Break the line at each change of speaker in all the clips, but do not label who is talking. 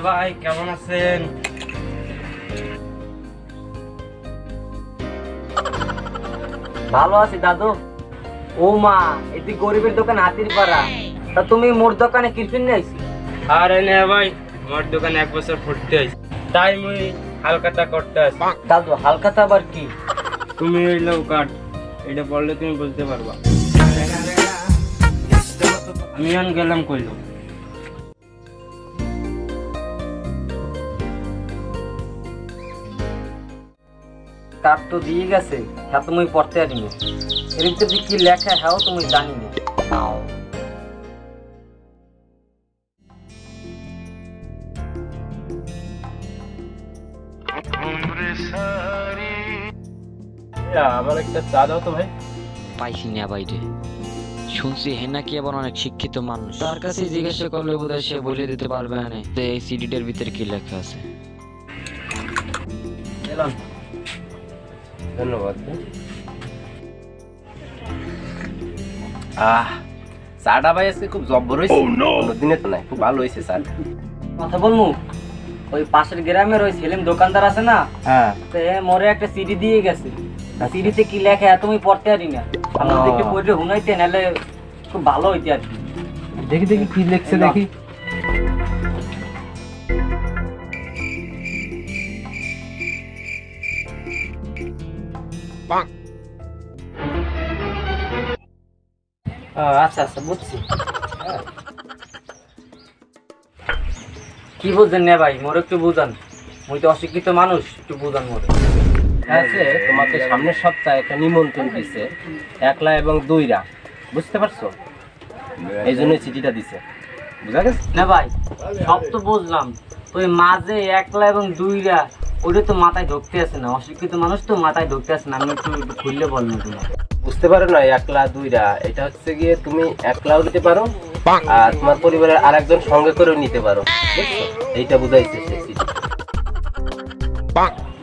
ভাই কেমন আছেন?
ভালো আছি দাদু। ও মা, এটি গরিবের দোকান হাতির পাড়া। তা তুমি মোর দোকানে কিরফিন নিয়েছি?
আরে না ভাই, আমার দোকানে 1 বছর ফুটতে আইছি, তাই মুই হালকাতা করতে আসি।
দাদু, হালকাতা আবার কি?
তুমি হইলো কাট, এটা পড়লে তুমি বুঝতে পারবা। আমি আন গেলাম কইলো।
কার তো দিয়ে গেছে, হ্যাঁ তুমি পড়তে পারি না। এর ভিতরে কি লেখা হ্যাঁ তুমি জানি না।
আমার একটা চা দাও তো ভাই।
পাইছি না বাইরে, শুনছি হে নাকি আবার অনেক শিক্ষিত মানুষ, তার কাছে জিজ্ঞাসা করলে বোধহয় সে বলে দিতে পারবে না যে এই সিডিটার ভিতরে কি লেখা আছে।
এলাম।
ধন্যবাদ।
চাটা ভাই আজকে খুব জব্বর হয়েছে। দিনে তো নাই, খুব ভালো হয়েছে স্যার।
কথা বলমু, ওই পাশের গ্রামের ওই সেলিম দোকানদার আছে না,
হ্যাঁ,
তো মোরে একটা সিডি দিয়ে গেছে। সিডিতে কি লেখা হ্যাঁ তুমি পড়তে পারি না। আমার দেখে পড়ে হুনাইতে, নাহলে খুব ভালো হইতে আর কি।
দেখি দেখি কি লিখছে দেখি।
আচ্ছা আচ্ছা, বুঝছি। কি বুঝছেন না ভাই, মোর একটু বুঝান। মুই তো অশিক্ষিত মানুষ, একটু বুঝান মোরে।
আছে তোমাকে সামনের সপ্তাহে একটা নিমন্ত্রণ দিছে, 1 লা এবং 2 রা, বুঝতে পারছো? এই জন্য চিঠিটা দিছে, বুঝা গেছে?
না ভাই, সব তো বুঝলাম, ওই মাঝে 1 লা এবং 2 রা, ওটা তো মাথায় ঢুকতে আসে না। অশিক্ষিত মানুষ তো মাথায় ঢুকতে আসে না। আমি একটু খুললে বলবেন তোমার।
বুঝতে পারো না? 1 লা 2 রা, এটা হচ্ছে গিয়ে তুমি 1 লাও দিতে পারো, আর তোমার পরিবারের আরেকজন সঙ্গে করেও নিতে পারো, বুঝছো? এইটা বুঝাইছে সে চিঠি।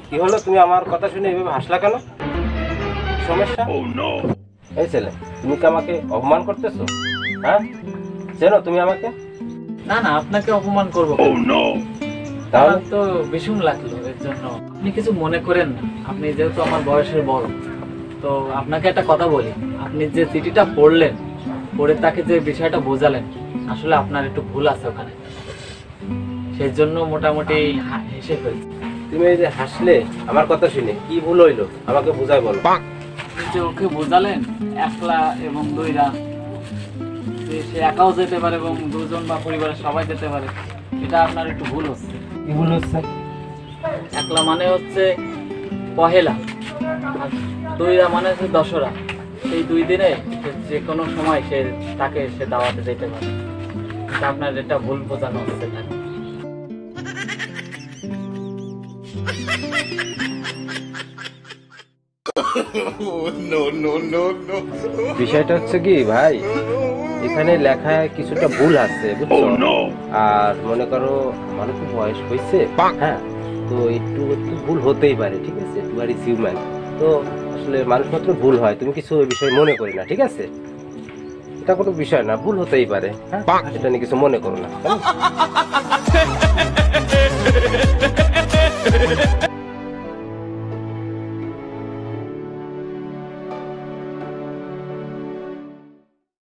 কি হলো, তুমি আমার কথা শুনে এভাবে হাসলা কেন? সমস্যা? এই ছেলে, তুমি কি আমাকে অপমান করতেছো? হ্যাঁ, চেনো তুমি আমাকে?
না না, আপনাকে অপমান করবো
তাহলে
আমার তো ভীষণ লাগলো এর জন্য। আপনি কিছু মনে করেন না, আপনি যেহেতু আমার বয়সের বড়, তো আপনাকে একটা কথা বলি। আপনি যে চিঠিটা পড়লেন, পড়ে তাকে যে বিষয়টা বোঝালেন, আসলে আপনার একটু ভুল আছে ওখানে, সেই জন্য মোটামুটি হেসে ফেলছি।
তুমি এই যে হাসলে আমার কথা শুনে, কি ভুল হইলো আমাকে বুঝাই বলো।
আপনি যে ওকে বোঝালেন 1 লা এবং 2 রা, যে সে একাও যেতে পারে এবং 2 জন বা পরিবারের সবাই যেতে পারে, এটা আপনার একটু ভুল হচ্ছে।
কি ভুল হচ্ছে?
1 লা মানে হচ্ছে পহেলা, আর 2 রা মানে হচ্ছে দশরা। সেই 2 দিনে যে কোনো সময় তাকে দাওয়াতে যেতে পারে। এটা আপনার এটা ভুল বোঝানো হচ্ছে এখানে।
বিষয়টা হচ্ছে কি ভাই, এখানে লেখায় কিছুটা ভুল আছে, বুঝছো? আর মনে করো আমার তো বয়স হয়েছে, হ্যাঁ, তো একটু একটু ভুল হতেই পারে, ঠিক আছে? তোমার হিউম্যান তো, আসলে মানুষ মাত্র ভুল হয়, তুমি কিছু ওই বিষয়ে মনে করি না, ঠিক আছে? এটা কোনো বিষয় না, ভুল হতেই পারে, হ্যাঁ, এটা নিয়ে কিছু মনে করো না।